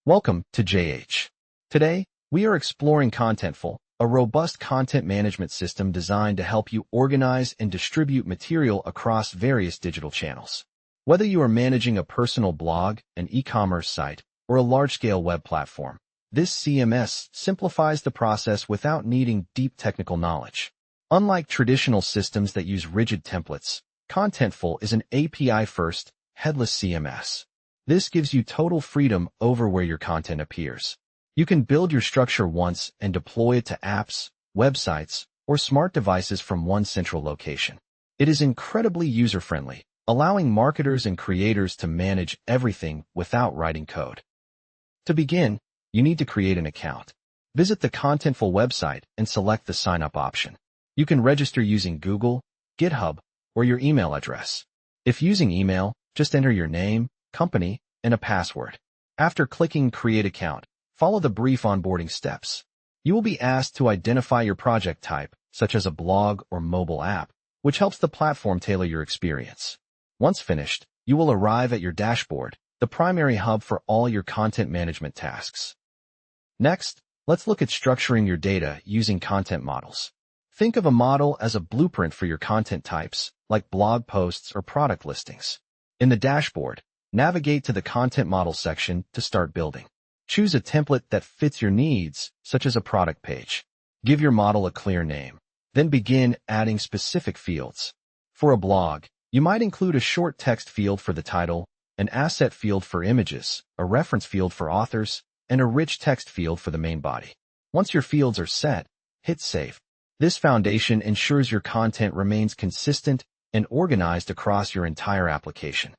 Welcome to JH. Today, we are exploring Contentful, a robust content management system designed to help you organize and distribute material across various digital channels. Whether you are managing a personal blog, an e-commerce site, or a large-scale web platform, this CMS simplifies the process without needing deep technical knowledge. Unlike traditional systems that use rigid templates, Contentful is an API-first, headless CMS. This gives you total freedom over where your content appears. You can build your structure once and deploy it to apps, websites, or smart devices from one central location. It is incredibly user-friendly, allowing marketers and creators to manage everything without writing code. To begin, you need to create an account. Visit the Contentful website and select the Sign Up option. You can register using Google, GitHub, or your email address. If using email, just enter your name, company, and a password. After clicking Create Account, follow the brief onboarding steps. You will be asked to identify your project type, such as a blog or mobile app, which helps the platform tailor your experience. Once finished, you will arrive at your dashboard, the primary hub for all your content management tasks. Next, let's look at structuring your data using content models. Think of a model as a blueprint for your content types, like blog posts or product listings. In the dashboard, navigate to the Content Model section to start building. Choose a template that fits your needs, such as a product page. Give your model a clear name. Then begin adding specific fields. For a blog, you might include a short text field for the title, an asset field for images, a reference field for authors, and a rich text field for the main body. Once your fields are set, hit Save. This foundation ensures your content remains consistent and organized across your entire application.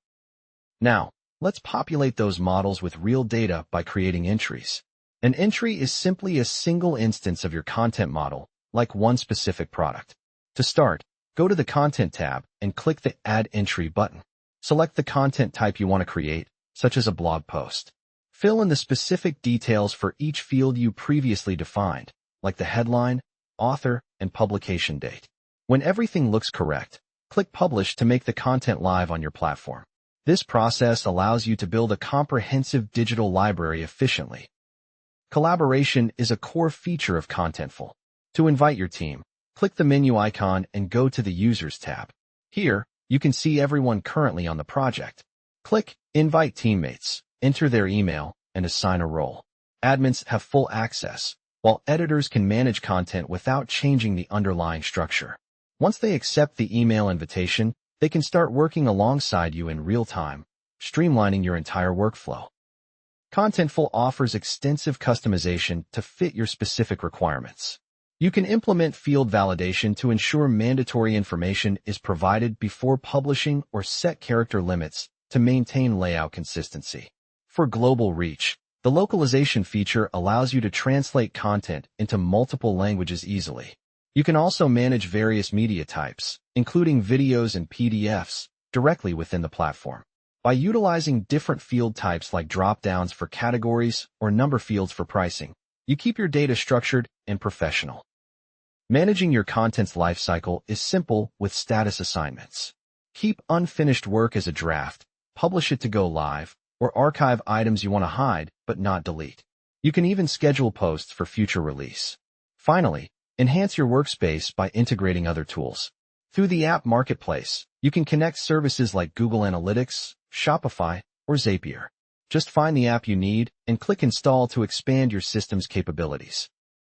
Now, let's populate those models with real data by creating entries. An entry is simply a single instance of your content model, like one specific product. To start, go to the Content tab and click the Add Entry button. Select the content type you want to create, such as a blog post. Fill in the specific details for each field you previously defined, like the headline, author, and publication date. When everything looks correct, click Publish to make the content live on your platform. This process allows you to build a comprehensive digital library efficiently. Collaboration is a core feature of Contentful. To invite your team, click the menu icon and go to the Users tab. Here, you can see everyone currently on the project. Click Invite Teammates, enter their email, and assign a role. Admins have full access, while editors can manage content without changing the underlying structure. Once they accept the email invitation, they can start working alongside you in real time, streamlining your entire workflow. Contentful offers extensive customization to fit your specific requirements. You can implement field validation to ensure mandatory information is provided before publishing or set character limits to maintain layout consistency. For global reach, the localization feature allows you to translate content into multiple languages easily. You can also manage various media types, including videos and PDFs, directly within the platform. By utilizing different field types like drop-downs for categories or number fields for pricing, you keep your data structured and professional. Managing your content's lifecycle is simple with status assignments. Keep unfinished work as a draft, publish it to go live, or archive items you want to hide but not delete. You can even schedule posts for future release. Finally, enhance your workspace by integrating other tools. Through the app marketplace, you can connect services like Google Analytics, Shopify, or Zapier. Just find the app you need and click Install to expand your system's capabilities.